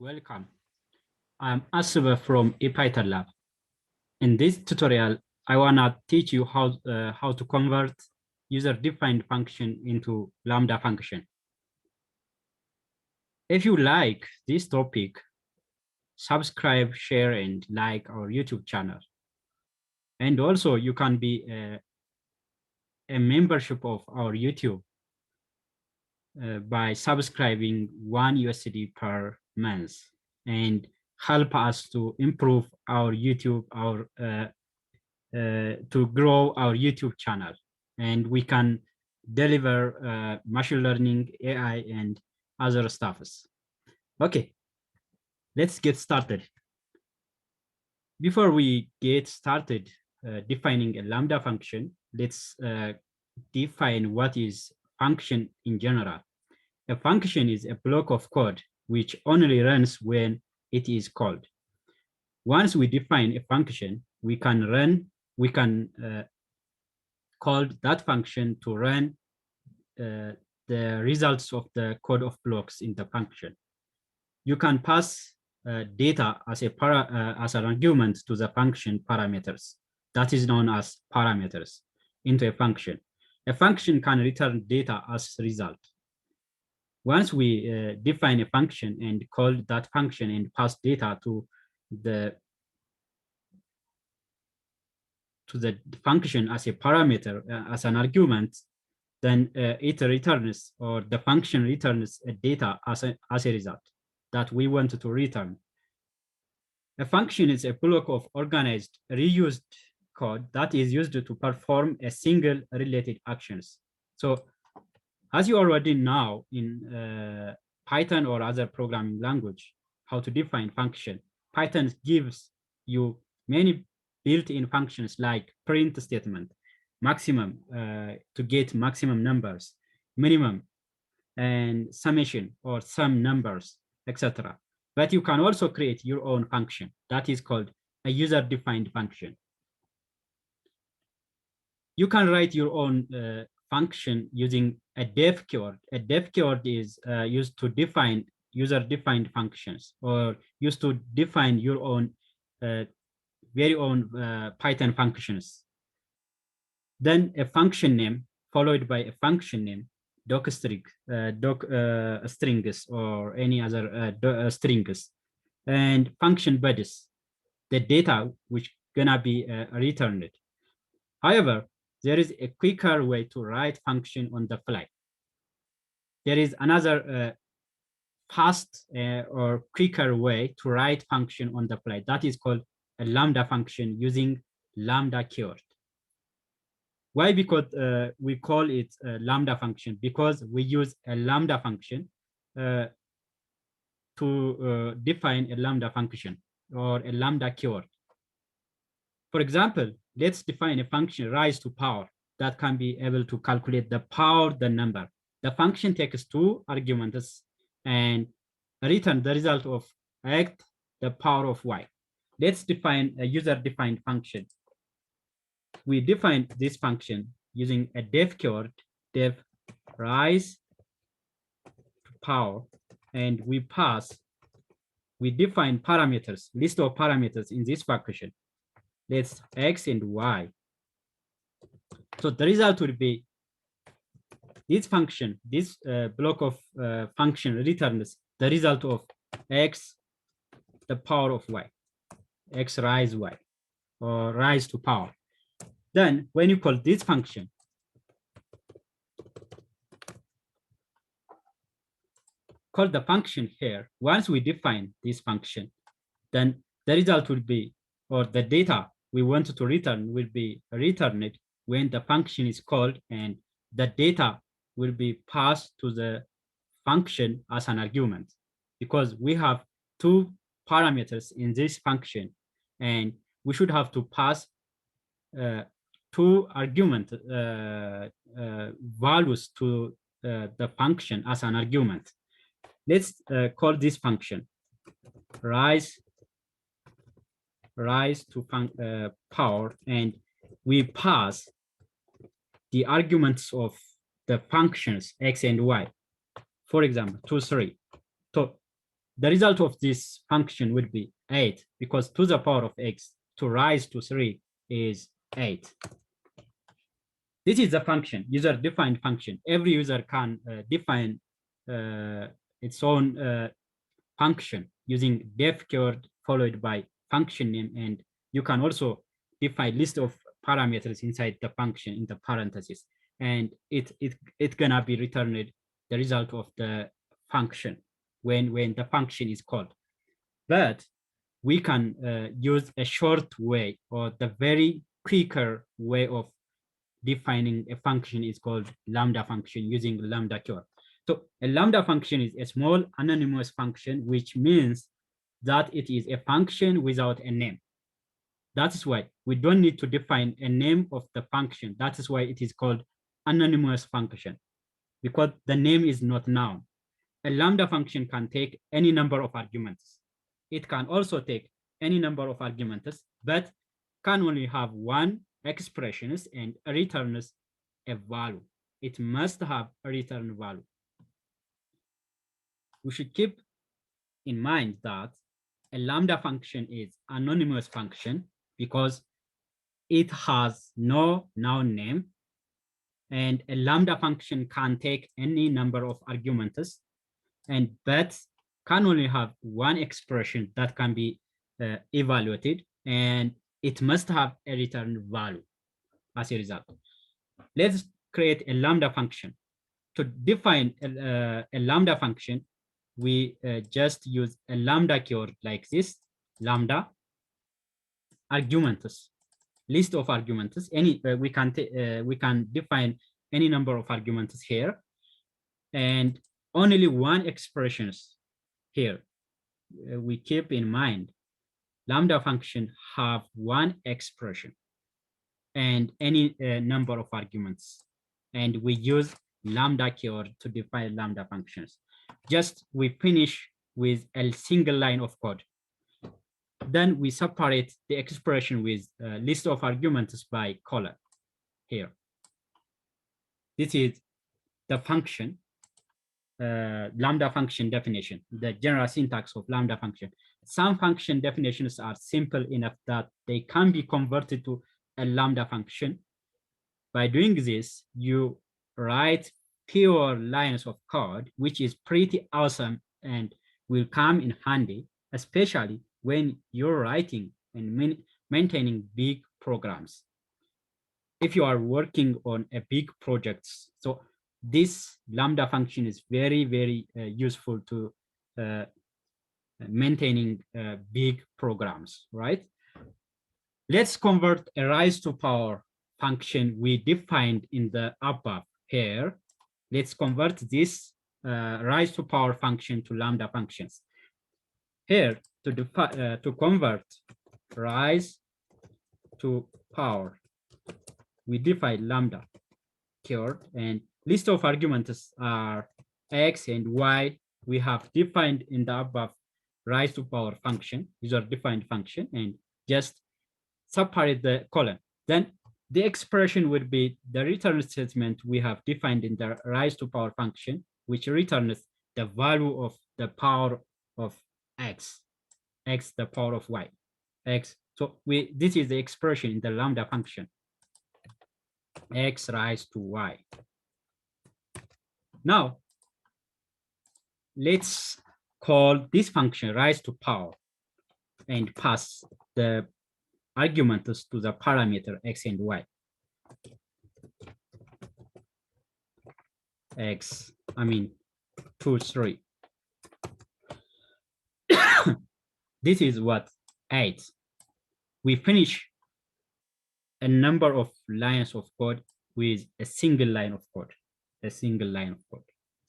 Welcome. I'm Asuba from ePython Lab. In this tutorial, I want to teach you how to convert user-defined function into Lambda function. If you like this topic, subscribe, share, and like our YouTube channel. And also, you can be a membership of our YouTube by subscribing $1 per month and help us to improve our YouTube, to grow our YouTube channel. And we can deliver machine learning, AI, and other stuffs. Okay, let's get started. Before we get started defining a Lambda function, let's define what is function in general. A function is a block of code which only runs when it is called. Once we define a function, we can call that function to run the results of the code of blocks in the function. You can pass data as an argument to the function parameters. That is known as parameters into a function. A function can return data as a result. Once we define a function and call that function and pass data to the function as a parameter, as an argument, then it returns, or the function returns a data as a result that we want to return. A function is a block of organized, reused code that is used to perform a single related actions. So as you already know in Python or other programming language, how to define function, Python gives you many built-in functions like print statement, maximum to get maximum numbers, minimum, and summation or sum numbers, etc. But you can also create your own function that is called a user-defined function. You can write your own function using a def keyword. A def keyword is used to define user-defined functions, or used to define your own very own Python functions. Then a function name followed by a function name, strings or any other strings, and function bodies, the data which gonna be returned. However, there is a quicker way to write function on the fly. There is another fast or quicker way to write function on the fly. That is called a Lambda function using Lambda keyword. Why? Because we call it a Lambda function, because we use a Lambda function to define a Lambda function or a Lambda keyword. For example, let's define a function rise to power that can be able to calculate the power of the number. The function takes two arguments and return the result of x the power of y. Let's define a user-defined function. We define this function using a def keyword, def rise to power, and we define parameters, list of parameters in this function. Let's x and y. So the result will be this function, this block of function returns the result of x the power of y, x rise y, or rise to power. Then when you call this function, call the function here. Once we define this function, then the result will be, or the data we want to return will be returned when the function is called, and the data will be passed to the function as an argument, because we have two parameters in this function, and we should have to pass two argument values to the function as an argument. Let's call this function rise to power, and we pass the arguments of the functions x and y. For example, 2, 3. So the result of this function would be 8, because to the power of x to rise to 3 is 8. This is the function, user-defined function. Every user can define its own function using def keyword followed by function name, and you can also define list of parameters inside the function in the parentheses, and it's gonna be returned the result of the function when the function is called. But we can use a short way, or the very quicker way of defining a function is called lambda function using lambda keyword. So a lambda function is a small anonymous function, which means that it is a function without a name. That's why we don't need to define a name of the function. That is why it is called anonymous function, because the name is not known. A lambda function can take any number of arguments. It can also take any number of arguments, but can only have one expressions and returns a value. It must have a return value. We should keep in mind that a lambda function is anonymous function because it has no known name, and a lambda function can take any number of arguments, and but can only have one expression that can be evaluated, and it must have a return value as a result. Let's create a lambda function. To define a lambda function, we just use a lambda keyword like this, lambda arguments, list of arguments. Any we can define any number of arguments here, and only one expressions here. We keep in mind lambda function have one expression and any number of arguments, and we use lambda keyword to define lambda functions. Just we finish with a single line of code. Then we separate the expression with a list of arguments by colon here. This is the function, lambda function definition, the general syntax of lambda function. Some function definitions are simple enough that they can be converted to a lambda function. By doing this, you write fewer lines of code, which is pretty awesome and will come in handy, especially when you're writing and maintaining big programs. If you are working on a big project, so this lambda function is very, very useful to maintaining big programs, right? Let's convert a rise to power function we defined in the above here. Let's convert this rise to power function to lambda functions. Here, to convert rise to power, we define lambda keyword, and list of arguments are x and y. We have defined in the above rise to power function, user-defined function, and just separate the column. Then the expression would be the return statement we have defined in the rise to power function, which returns the value of the power of x the power of y, x. So this is the expression in the lambda function, x rise to y. Now, let's call this function rise to power and pass the arguments to the parameter x and y. X, 2, 3. This is what 8. We finish a number of lines of code with a single line of code,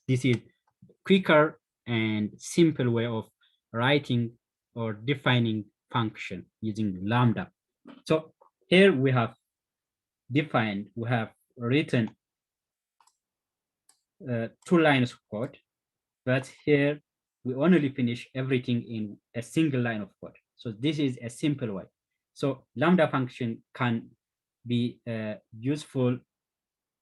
This is quicker and simple way of writing or defining function using lambda. So here we have written 2 lines of code, but here we only finish everything in a single line of code. So this is a simple way. So lambda function can be useful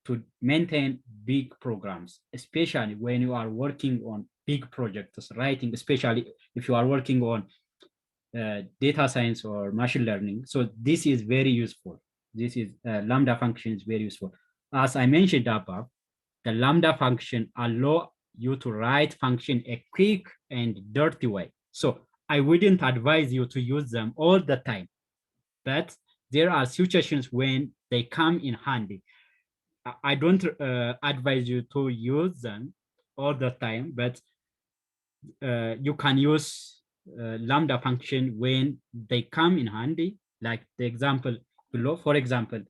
to maintain big programs, especially when you are working on big projects, writing, especially if you are working on data science or machine learning. So this is very useful. This is Lambda function is very useful. As I mentioned above, the Lambda function allow you to write function a quick and dirty way. So I wouldn't advise you to use them all the time, but there are situations when they come in handy. I don't advise you to use them all the time, but you can use Lambda function when they come in handy, like the example below. For example,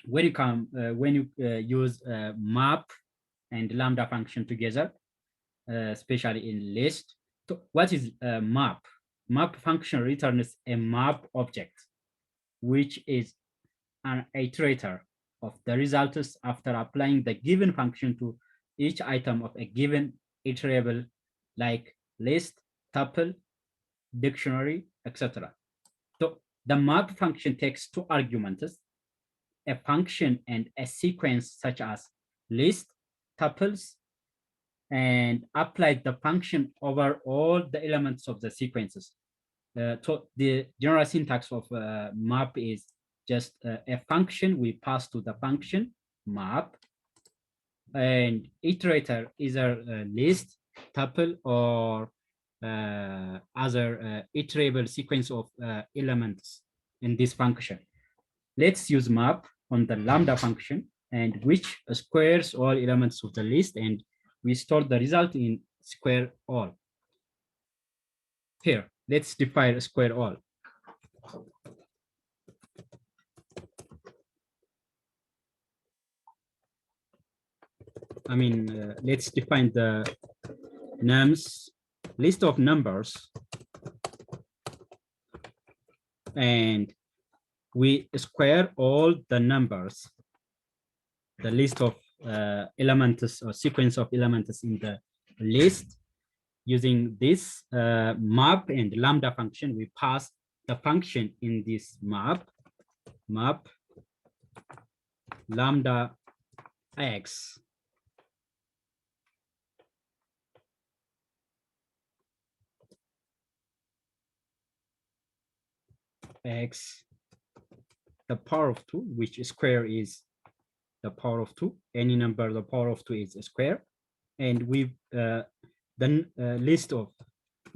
when you use map and Lambda function together, especially in list. So what is a map? Map function returns a map object, which is an iterator of the results after applying the given function to each item of a given iterable, like list, tuple, dictionary, etc. So the map function takes two arguments, a function and a sequence such as list, tuples, and applies the function over all the elements of the sequences. So the general syntax of map is just a function we pass to the function map, and iterator is a list, tuple, or other iterable sequence of elements in this function. Let's use map on the Lambda function, and which squares all elements of the list, and we store the result in square all. Here, let's define square all. I mean, let's define the nums, list of numbers, and we square all the numbers, the list of elements or sequence of elements in the list. Using this map and Lambda function, we pass the function in this map Lambda x the power of 2, which square is the power of 2. Any number the power of 2 is a square, and we then list of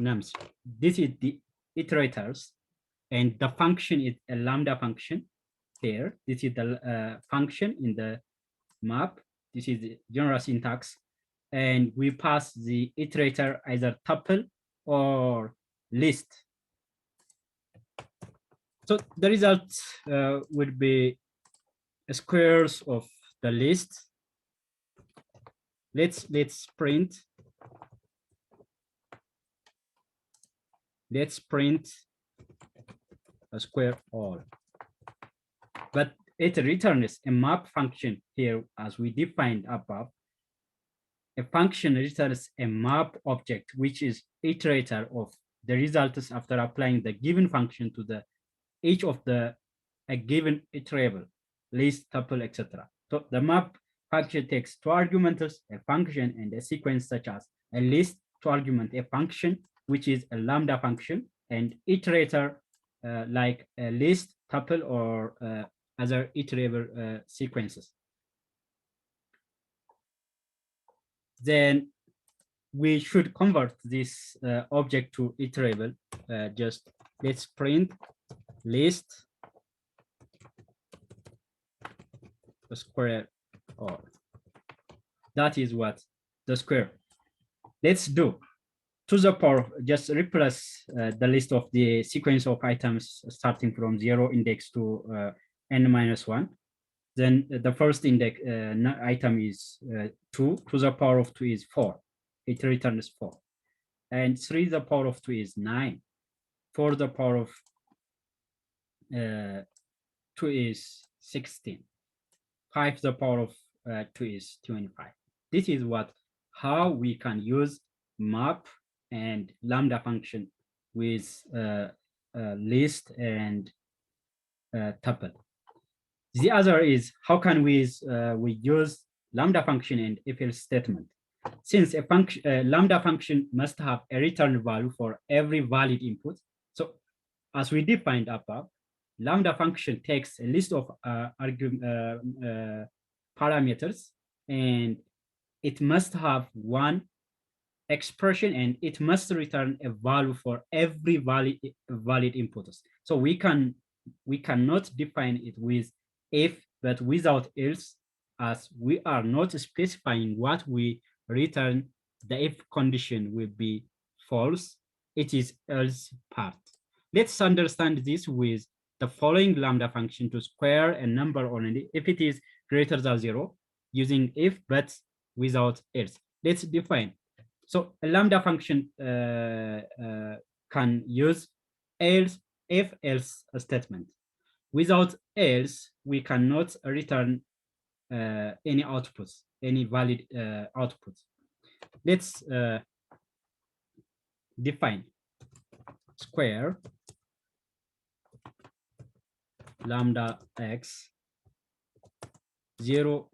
nums. This is the iterators, and the function is a Lambda function. Here, this is the function in the map. This is the general syntax, and we pass the iterator either tuple or list. So the result would be squares of the list. Let's print. Let's print a square all. But it returns a map function here, as we defined above. A function returns a map object, which is iterator of the results after applying the given function to the each of the a given iterable, list, tuple, etc. So the map function takes two arguments, a function and a sequence such as a list, two argument, a function, which is a Lambda function, and iterator like a list, tuple, or other iterable sequences. Then we should convert this object to iterable. Just let's print list square all. That is what the square. Let's do to the power, just replace the list of the sequence of items starting from 0 index to n-1. Then the first index item is 2, to the power of 2 is 4. It returns 4. And 3 to the power of 2 is 9. 4 to the power of 2 is 16. 5 to the power of 2 is 25. This is how we can use map and Lambda function with list and tuple. The other is how can we use Lambda function and if-else statement. since a function, Lambda function must have a return value for every valid input. So as we defined above, Lambda function takes a list of parameters, and it must have one expression, and it must return a value for every valid inputs. So we cannot define it with if, but without else, as we are not specifying what we return. The if condition will be false. It is else part. Let's understand this with the following Lambda function to square a number only if it is greater than 0 using if but without else. Let's define. So a Lambda function can use else, if else statement. Without else, we cannot return any outputs, any valid outputs. Let's define square lambda x 0,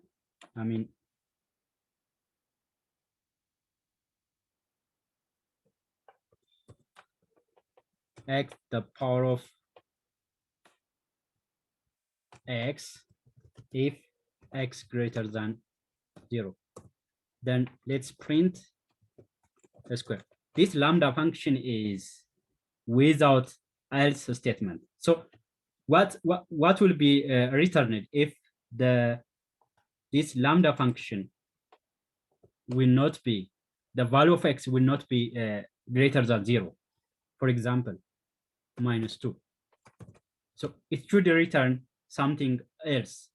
x the power of x if x greater than 0. Then let's print a square. This lambda function is without else statement. So what will be returned if this lambda function will not be, the value of x will not be greater than 0? For example, -2. So it should return something else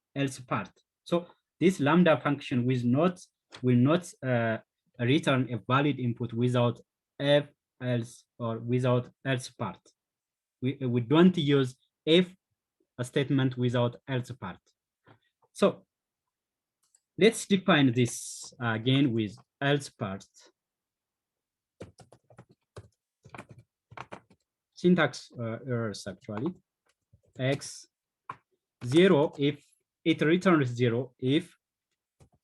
part. So this lambda function will not return a valid input without if else or without else part. We don't use if a statement without else part. So let's define this again with else part. Syntax errors actually. X 0 if it returns 0 if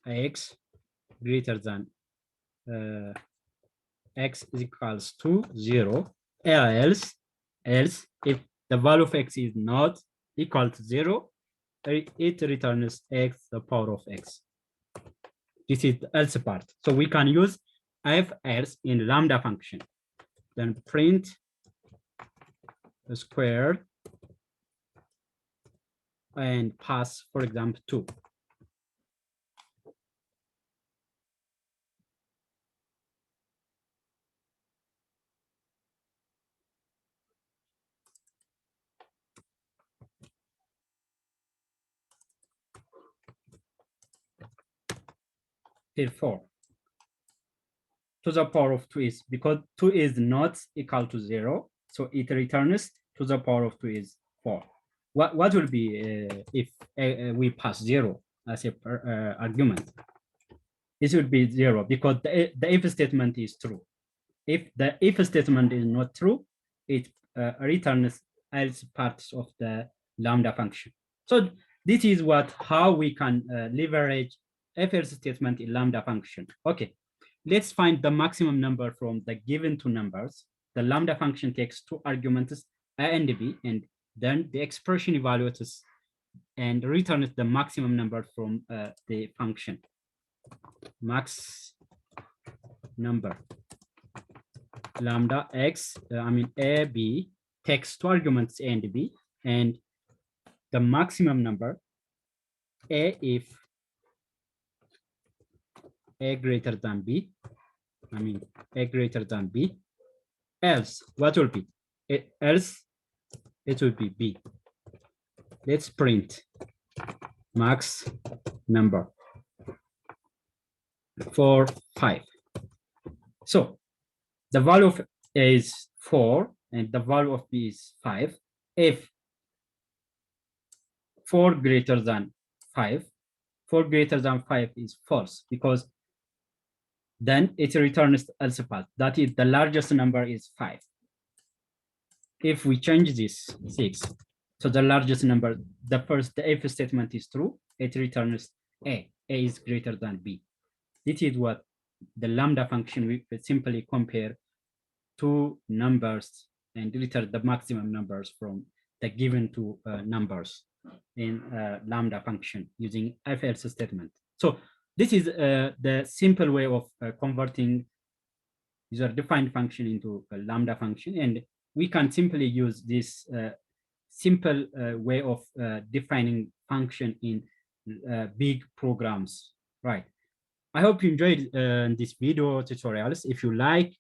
x greater than x is equals to 0, else if the value of x is not equal to 0, it returns x the power of x. This is the else part. So we can use if else in lambda function. Then print a square and pass, for example, 2. Here 4 to the power of 2 is, because 2 is not equal to 0, so it returns to the power of 2 is 4. What will be if we pass 0 as a argument? This would be 0 because the if statement is true. If the if statement is not true, it returns else parts of the lambda function. So this is how we can leverage if else statement in lambda function. Okay, let's find the maximum number from the given two numbers. The lambda function takes two arguments, a and b, and then the expression evaluates and returns the maximum number from the function. Max number lambda x, a, b, takes two arguments a and b, and the maximum number a if a greater than b, a greater than b, else what will be? Else it will be b. Let's print max number for 5. So the value of a is 4 and the value of b is 5. If 4 greater than 5, 4 greater than 5 is false, because then it returns else part. That is, the largest number is 5. If we change this 6, so the largest number, the if statement is true, it returns a. A is greater than b. This is what the Lambda function, we simply compare two numbers and return the maximum numbers from the given two numbers in Lambda function using if-else statement. So this is the simple way of converting user-defined function into a Lambda function, and we can simply use this simple way of defining function in big programs, right? I hope you enjoyed this video tutorials. If you like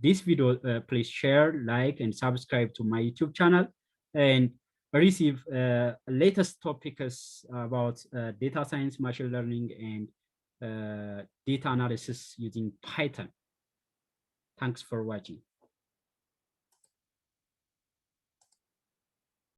this video, please share, like, and subscribe to my YouTube channel, and receive latest topics about data science, machine learning, and data analysis using Python. Thanks for watching.